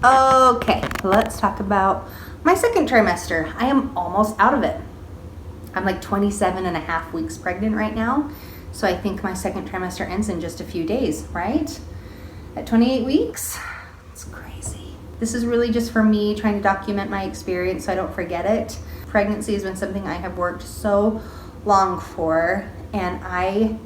Okay, let's talk about my second trimester. I am almost out of it. I'm like 27 and a half weeks pregnant right now. So I think my second trimester ends in just a few days, right? At 28 weeks, it's crazy. This is really just for me trying to document my experience so I don't forget it. Pregnancy has been something I have worked so long for, and I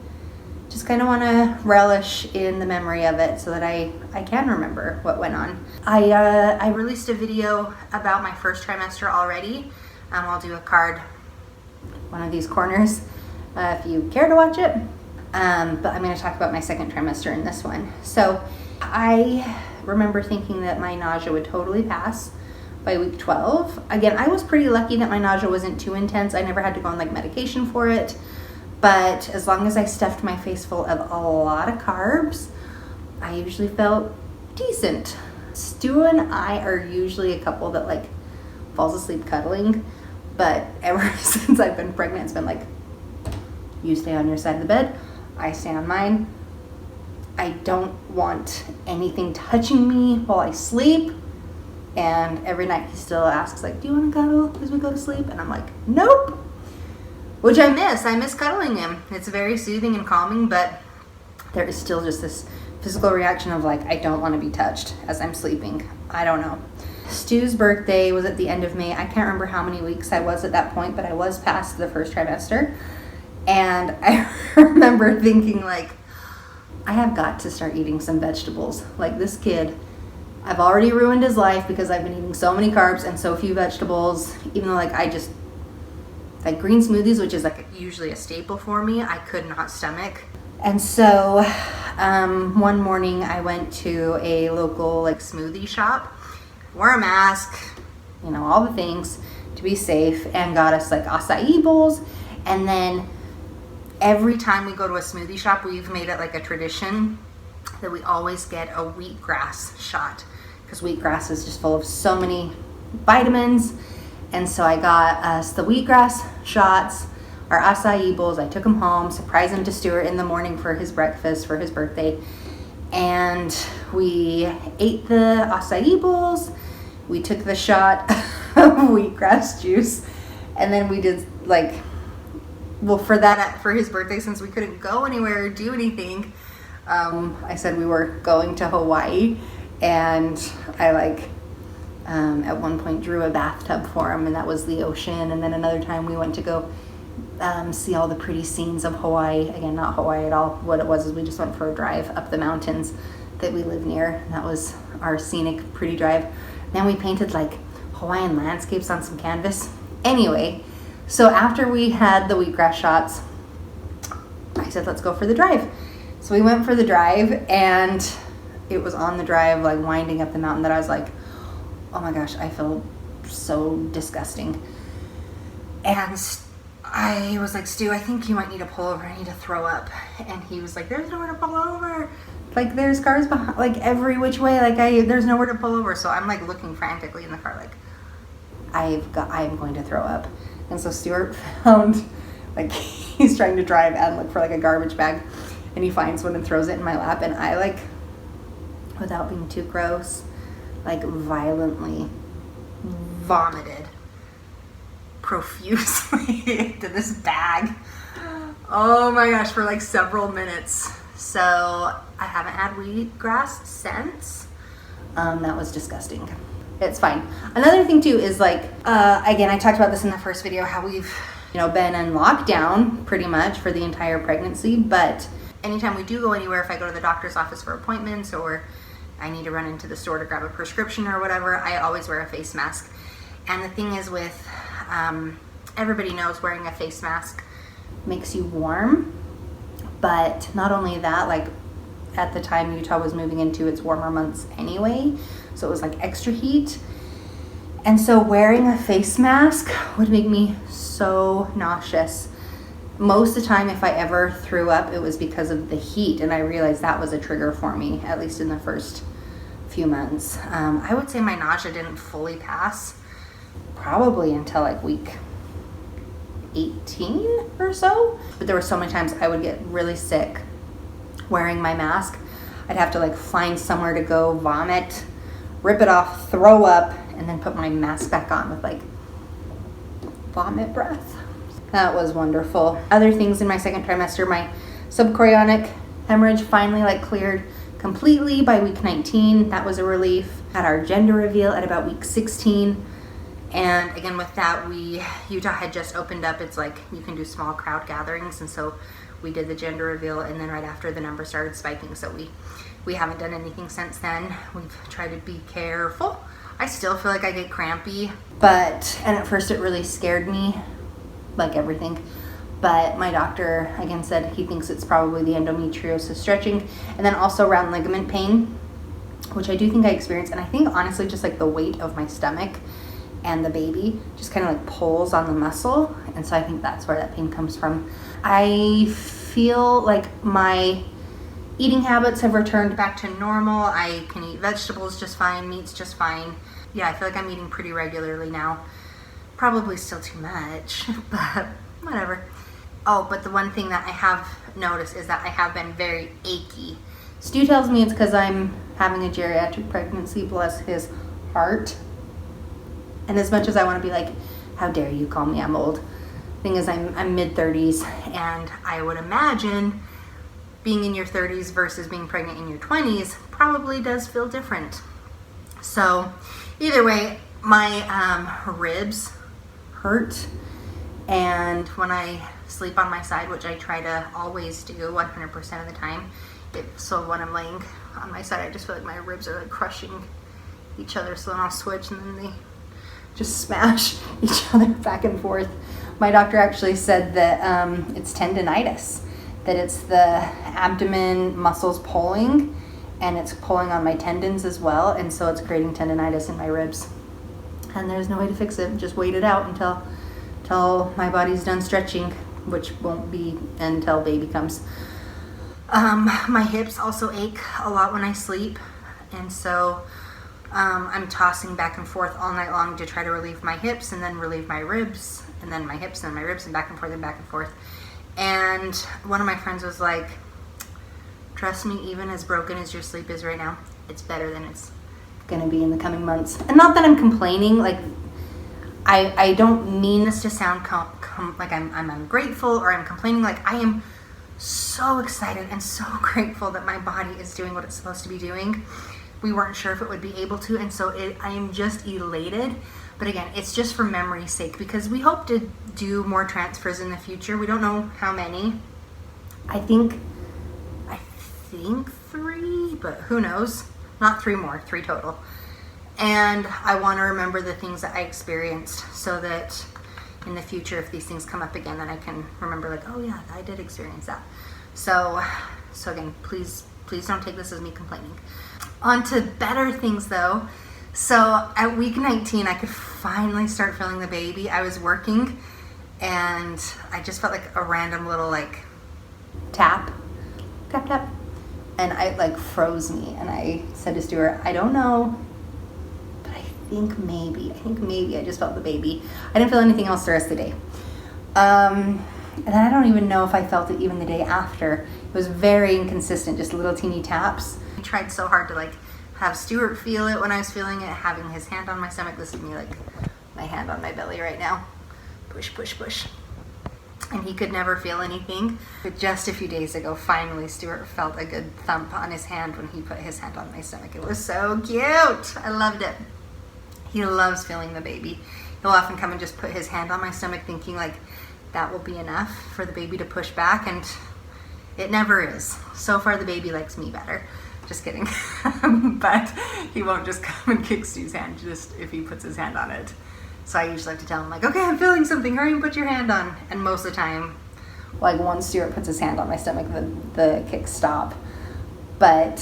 just kind of want to relish in the memory of it so that I can remember what went on. I released a video about my first trimester already. I'll do a card, one of these corners, if you care to watch it. But I'm going to talk about my second trimester in this one. So I remember thinking that my nausea would totally pass by week 12. Again, I was pretty lucky that my nausea wasn't too intense. I never had to go on like medication for it. But as long as I stuffed my face full of a lot of carbs, I usually felt decent. Stu and I are usually a couple that like falls asleep cuddling, but ever since I've been pregnant, it's been like, you stay on your side of the bed, I stay on mine. I don't want anything touching me while I sleep. And every night he still asks like, do you want to cuddle as we go to sleep? And I'm like, nope. Which I miss cuddling him. It's very soothing and calming, but there is still just this physical reaction of like, I don't want to be touched as I'm sleeping. I don't know. Stu's birthday was at the end of May. I can't remember how many weeks I was at that point, but I was past the first trimester. And I remember thinking like, I have got to start eating some vegetables. Like this kid, I've already ruined his life because I've been eating so many carbs and so few vegetables, even though like like green smoothies, which is like usually a staple for me, I could not stomach. And so one morning I went to a local like smoothie shop, wore a mask, you know, all the things to be safe, and got us like acai bowls. And then every time we go to a smoothie shop, we've made it like a tradition that we always get a wheatgrass shot, because wheatgrass is just full of so many vitamins. And so I got us the wheatgrass shots, our acai bowls. I took them home, surprised him to Stuart in the morning for his breakfast for his birthday. And we ate the acai bowls. We took the shot of wheatgrass juice. And then we did like, well, for his birthday, since we couldn't go anywhere or do anything, I said we were going to Hawaii. And I at one point drew a bathtub for him, and that was the ocean. And then another time we went to go see all the pretty scenes of Hawaii. Again, not Hawaii at all. What it was is we just went for a drive up the mountains that we live near. That was our scenic pretty drive. Then we painted like Hawaiian landscapes on some canvas. Anyway, so after we had the wheatgrass shots, I said, let's go for the drive. So we went for the drive, and it was on the drive, like winding up the mountain, that I was like, oh my gosh, I feel so disgusting. And I was like, Stu, I think you might need to pull over. I need to throw up. And he was like, there's nowhere to pull over. Like there's cars behind, like every which way. Like there's nowhere to pull over. So I'm like looking frantically in the car, like I'm going to throw up. And so Stuart found, like he's trying to drive and look for like a garbage bag, and he finds one and throws it in my lap. And I like, without being too gross, like violently vomited profusely into this bag. Oh my gosh, for like several minutes. So I haven't had wheatgrass since. That was disgusting. It's fine. Another thing too is like, again, I talked about this in the first video, how we've, been in lockdown pretty much for the entire pregnancy. But anytime we do go anywhere, if I go to the doctor's office for appointments, or I need to run into the store to grab a prescription or whatever, I always wear a face mask. And the thing is with, everybody knows wearing a face mask makes you warm. But not only that, like at the time Utah was moving into its warmer months anyway, so it was like extra heat. And so wearing a face mask would make me so nauseous. Most of the time, if I ever threw up, it was because of the heat, and I realized that was a trigger for me, at least in the first few months. I would say my nausea didn't fully pass probably until like week 18 or so. But there were so many times I would get really sick wearing my mask. I'd have to like find somewhere to go vomit rip it off, throw up, and then put my mask back on with like vomit breath. That was wonderful. Other things in my second trimester, my subchorionic hemorrhage finally like cleared completely by week 19. That was a relief. Had our gender reveal at about week 16. And again, with that, Utah had just opened up. It's like you can do small crowd gatherings. And so we did the gender reveal, and then right after the number started spiking. So we haven't done anything since then. We've tried to be careful. I still feel like I get crampy, and at first it really scared me, like everything. But my doctor, again, said he thinks it's probably the endometriosis stretching, and then also round ligament pain, which I do think I experienced. And I think honestly just like the weight of my stomach and the baby just kind of like pulls on the muscle. And so I think that's where that pain comes from. I feel like my eating habits have returned back to normal. I can eat vegetables just fine, meats just fine. Yeah, I feel like I'm eating pretty regularly now. Probably still too much, but whatever. Oh, but the one thing that I have noticed is that I have been very achy. Stu tells me it's because I'm having a geriatric pregnancy, bless his heart. And as much as I want to be like, how dare you call me, I'm old. Thing is, I'm mid-30s, and I would imagine being in your 30s versus being pregnant in your 20s probably does feel different. So either way, my ribs hurt, and when I sleep on my side, which I try to always do 100% of the time, so when I'm laying on my side, I just feel like my ribs are like crushing each other. So then I'll switch, and then they just smash each other back and forth. My doctor actually said that it's tendinitis, that it's the abdomen muscles pulling, and it's pulling on my tendons as well, and so it's creating tendinitis in my ribs. And there's no way to fix it. Just wait it out until my body's done stretching, which won't be until baby comes. My hips also ache a lot when I sleep, and so I'm tossing back and forth all night long to try to relieve my hips, and then relieve my ribs, and then my hips, and my ribs, and back and forth and back and forth. And one of my friends was like, trust me, even as broken as your sleep is right now, it's better than it's gonna be in the coming months. And not that I'm complaining, like I don't mean this to sound like I'm ungrateful or I'm complaining. Like, I am so excited and so grateful that my body is doing what it's supposed to be doing. We weren't sure if it would be able to, and so I am just elated. But again, it's just for memory's sake, because we hope to do more transfers in the future. We don't know how many. I think 3, but who knows? Not 3 more, 3 total. And I want to remember the things that I experienced, so that in the future, if these things come up again, then I can remember, like, oh yeah, I did experience that. So again, please don't take this as me complaining. On to better things though. So at week 19, I could finally start feeling the baby. I was working, and I just felt like a random little like tap, tap, tap. And it like froze me, and I said to Stuart, I don't know, but I think maybe I just felt the baby. I didn't feel anything else the rest of the day. And then I don't even know if I felt it even the day after. It was very inconsistent, just little teeny taps. I tried so hard to like have Stuart feel it when I was feeling it, having his hand on my stomach. This is me, like my hand on my belly right now. Push, push, push. And he could never feel anything. But just a few days ago, finally, Stuart felt a good thump on his hand when he put his hand on my stomach. It was so cute. I loved it. He loves feeling the baby. He'll often come and just put his hand on my stomach thinking like that will be enough for the baby to push back, and it never is. So far, the baby likes me better. Just kidding. But he won't just come and kick Stu's hand just if he puts his hand on it. So I usually have to tell him, like, okay, I'm feeling something, hurry and put your hand on. And most of the time, like once Stuart puts his hand on my stomach, the kicks stop. But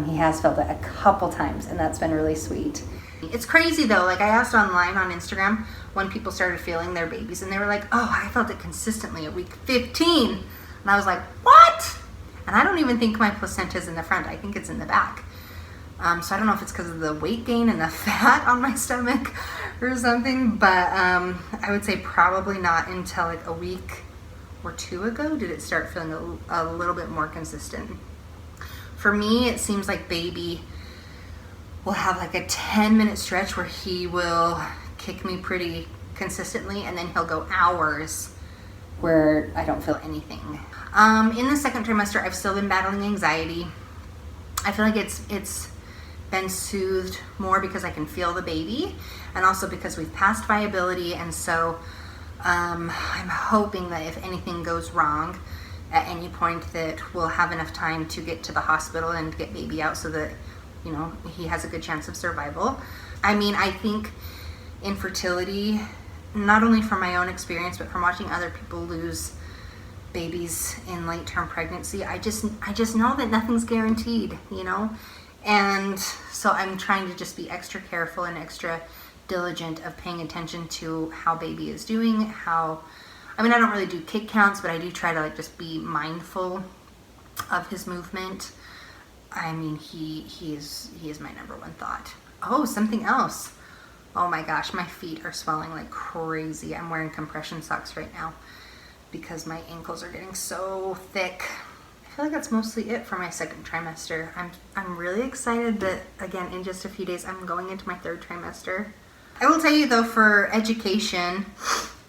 he has felt it a couple times, and that's been really sweet. It's crazy though, like I asked online on Instagram when people started feeling their babies, and they were like, oh, I felt it consistently at week 15. And I was like, what? And I don't even think my placenta's in the front. I think it's in the back. So I don't know if it's because of the weight gain and the fat on my stomach or something, but I would say probably not until like a week or 2 ago did it start feeling a little bit more consistent. For me, it seems like baby we'll have like a 10-minute stretch where he will kick me pretty consistently, and then he'll go hours where I don't feel anything. In the second trimester, I've still been battling anxiety. I feel like it's been soothed more because I can feel the baby, and also because we've passed viability, and so I'm hoping that if anything goes wrong at any point that we'll have enough time to get to the hospital and get baby out so that, you know, he has a good chance of survival. I mean, I think infertility, not only from my own experience, but from watching other people lose babies in late-term pregnancy, I just know that nothing's guaranteed, you know? And so I'm trying to just be extra careful and extra diligent of paying attention to how baby is doing, I mean, I don't really do kick counts, but I do try to like just be mindful of his movement. I mean, he is my number one thought. Oh, something else. Oh my gosh, my feet are swelling like crazy. I'm wearing compression socks right now because my ankles are getting so thick. I feel like that's mostly it for my second trimester. I'm really excited that, again, in just a few days, I'm going into my third trimester. I will tell you though, for education,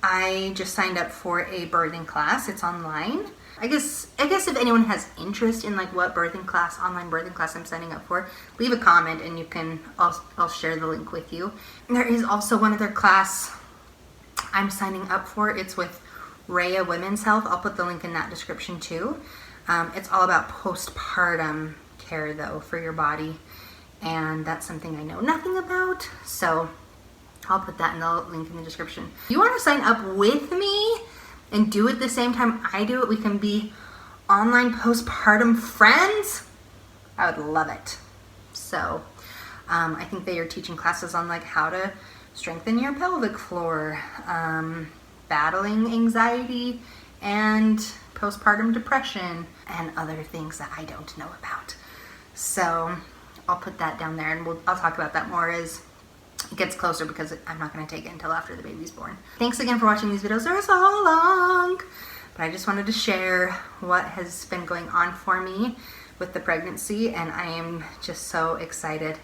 I just signed up for a birthing class. It's online. I guess if anyone has interest in like what birthing class, online birthing class I'm signing up for, leave a comment and I'll share the link with you. And there is also one other class I'm signing up for. It's with Rhea Women's Health. I'll put the link in that description too. It's all about postpartum care though for your body, and that's something I know nothing about, so I'll put that in the link in the description. If you want to sign up with me and do it the same time I do it, we can be online postpartum friends. I would love it. So I think they are teaching classes on like how to strengthen your pelvic floor, battling anxiety and postpartum depression, and other things that I don't know about. So I'll put that down there, and I'll talk about that more as it gets closer, because I'm not going to take it until after the baby's born. Thanks again for watching these videos. They're so long, but I just wanted to share what has been going on for me with the pregnancy, and I am just so excited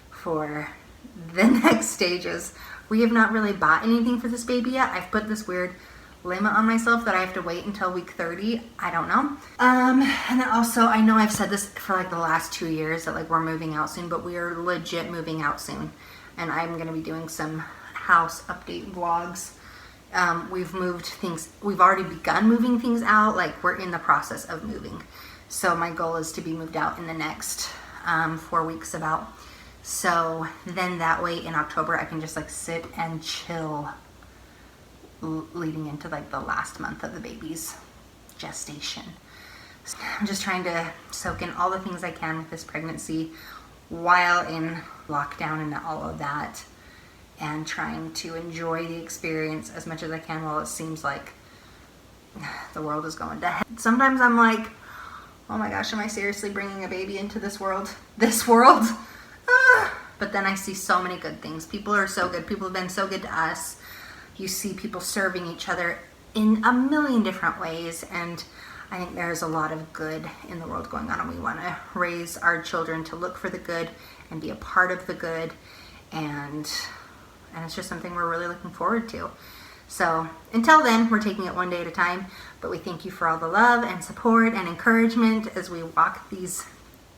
for the next stages. We have not really bought anything for this baby yet. I've put this weird limit on myself that I have to wait until week 30. I don't know. And then also, I know I've said this for like the last 2 years that like we're moving out soon, but we are legit moving out soon. And I'm going to be doing some house update vlogs. We've moved things, we've already begun moving things out, like we're in the process of moving. So my goal is to be moved out in the next 4 weeks about. So then that way in October I can just like sit and chill leading into like the last month of the baby's gestation. So I'm just trying to soak in all the things I can with this pregnancy while in lockdown and all of that, and trying to enjoy the experience as much as I can while it seems like the world is going to hell. Sometimes I'm like, oh my gosh, am I seriously bringing a baby into this world? But then I see so many good things. People are so good. People have been so good to us. You see people serving each other in a million different ways, and I think there's a lot of good in the world going on, and we want to raise our children to look for the good and be a part of the good, and it's just something we're really looking forward to. So until then, we're taking it one day at a time, but we thank you for all the love and support and encouragement as we walk these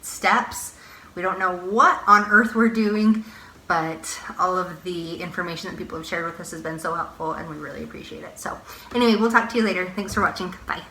steps. We don't know what on earth we're doing, but all of the information that people have shared with us has been so helpful, and we really appreciate it. So anyway, we'll talk to you later. Thanks for watching. Bye.